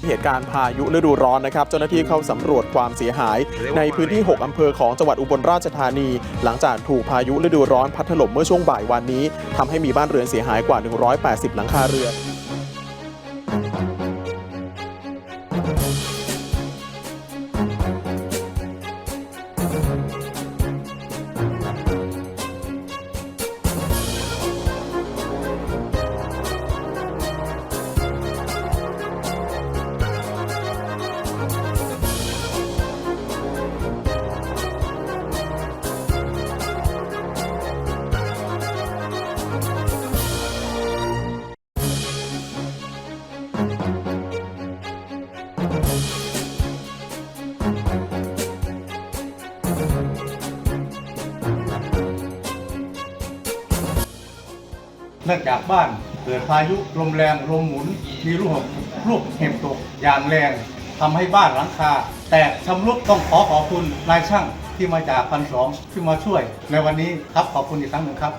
เหตุการณ์พายุฤดูร้อนนะครับเจ้าหน้าที่เข้าสำรวจความเสียหายในพื้นที่ 6 อำเภอของจังหวัดอุบลราชธานีหลังจากถูกพายุฤดูร้อนพัดถล่มเมื่อช่วงบ่ายวันนี้ทำให้มีบ้านเรือนเสียหายกว่า 180 หลังคาเรือนเนื่องจากบ้านเกิดพายุลมแรงลมหมุนมีลูกเห็บตกอย่างแรงทำให้บ้านหลังคาแตกชำรุดต้องขอบคุณนายช่างที่มาจาก1,200ที่มาช่วยในวันนี้ครับขอบคุณอีกครั้งหนึ่งครับ